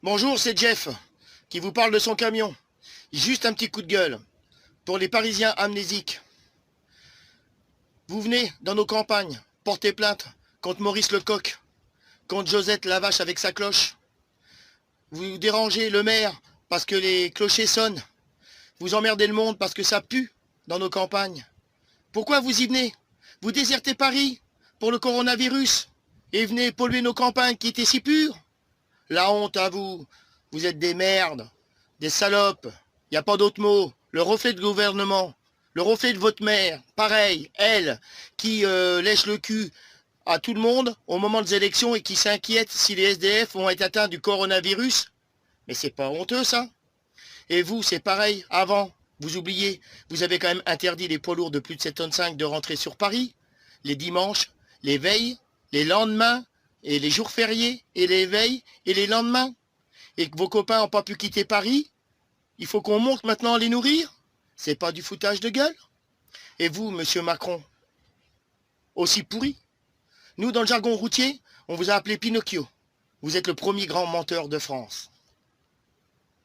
Bonjour, c'est Jeff qui vous parle de son camion. Juste un petit coup de gueule pour les Parisiens amnésiques. Vous venez dans nos campagnes porter plainte contre Maurice Lecoq, contre Josette Lavache avec sa cloche. Vous dérangez le maire parce que les clochers sonnent. Vous emmerdez le monde parce que ça pue dans nos campagnes. Pourquoi vous y venez? Vous désertez Paris pour le coronavirus et venez polluer nos campagnes qui étaient si pures. La honte à vous. Vous êtes des merdes, des salopes. Il n'y a pas d'autre mot. Le reflet de gouvernement, le reflet de votre mère, pareil, elle, qui lèche le cul à tout le monde au moment des élections et qui s'inquiète si les SDF vont être atteints du coronavirus. Mais c'est pas honteux, ça? Et vous, c'est pareil, avant, vous oubliez, vous avez quand même interdit les poids lourds de plus de 7,5 tonnes de rentrer sur Paris, les dimanches, les veilles, les lendemains, et les jours fériés, et les veilles, et les lendemains. Et que vos copains n'ont pas pu quitter Paris, il faut qu'on monte maintenant à les nourrir. C'est pas du foutage de gueule. Et vous, monsieur Macron, aussi pourri. Nous, dans le jargon routier, on vous a appelé Pinocchio. Vous êtes le premier grand menteur de France.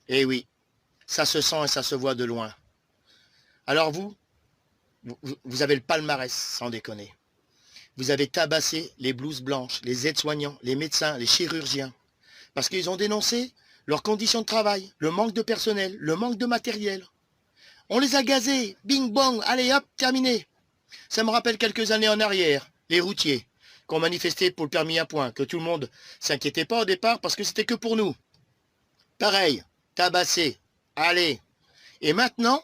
Eh oui, ça se sent et ça se voit de loin. Alors vous avez le palmarès, sans déconner. Vous avez tabassé les blouses blanches, les aides-soignants, les médecins, les chirurgiens. Parce qu'ils ont dénoncé leurs conditions de travail, le manque de personnel, le manque de matériel. On les a gazés, bing bong, allez hop, terminé. Ça me rappelle quelques années en arrière, les routiers, qui ont manifesté pour le permis à points, que tout le monde s'inquiétait pas au départ parce que c'était que pour nous. Pareil, tabassé, allez. Et maintenant,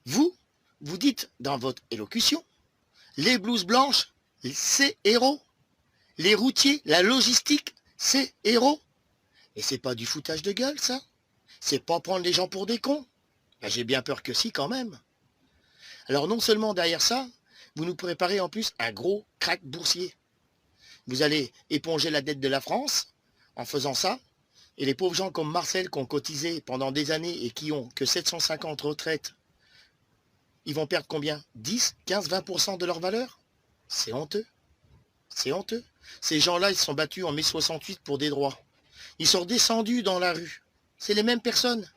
vous dites dans votre élocution, les blouses blanches, c'est héros. Les routiers, la logistique, c'est héros. Et c'est pas du foutage de gueule, ça? C'est pas prendre les gens pour des cons? Ben, j'ai bien peur que si, quand même. Alors non seulement derrière ça, vous nous préparez en plus un gros crack boursier. Vous allez éponger la dette de la France en faisant ça, et les pauvres gens comme Marcel qui ont cotisé pendant des années et qui ont que 750 retraites, ils vont perdre combien? 10, 15, 20% de leur valeur? C'est honteux. C'est honteux. Ces gens-là, ils se sont battus en mai 68 pour des droits. Ils sont descendus dans la rue. C'est les mêmes personnes.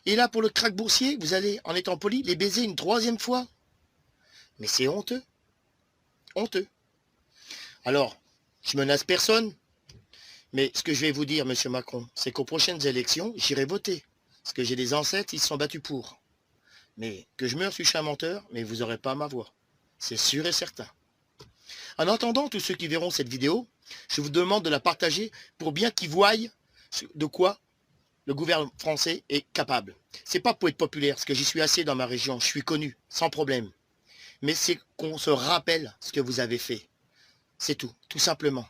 Et là, pour le crack boursier, vous allez, en étant poli, les baiser une troisième fois. Mais c'est honteux. Honteux. Alors, je menace personne. Mais ce que je vais vous dire, monsieur Macron, c'est qu'aux prochaines élections, j'irai voter. Parce que j'ai des ancêtres, ils se sont battus pour. Mais que je meure, je suis un menteur, mais vous n'aurez pas ma voix. C'est sûr et certain. En attendant, tous ceux qui verront cette vidéo, je vous demande de la partager pour bien qu'ils voient de quoi le gouvernement français est capable. C'est pas pour être populaire, parce que j'y suis assez dans ma région, je suis connu, sans problème. Mais c'est qu'on se rappelle ce que vous avez fait. C'est tout simplement.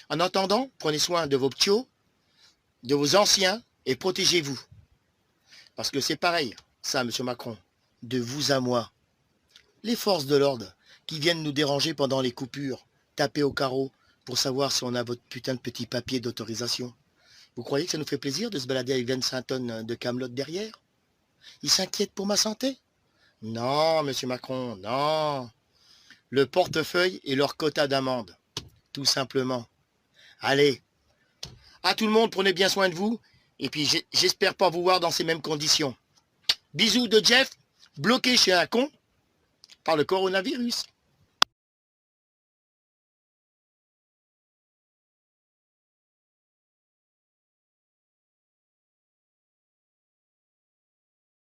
En attendant, prenez soin de vos ptios, de vos anciens, et protégez-vous. Parce que c'est pareil, ça, monsieur Macron, de vous à moi. Les forces de l'ordre qui viennent nous déranger pendant les coupures, taper au carreau pour savoir si on a votre putain de petit papier d'autorisation. Vous croyez que ça nous fait plaisir de se balader avec 25 tonnes de camelote derrière? Ils s'inquiètent pour ma santé? Non, monsieur Macron, non. Le portefeuille et leur quota d'amende, tout simplement. Allez, à tout le monde, prenez bien soin de vous, et puis j'espère pas vous voir dans ces mêmes conditions. Bisous de Jeff, bloqué chez un con par le coronavirus.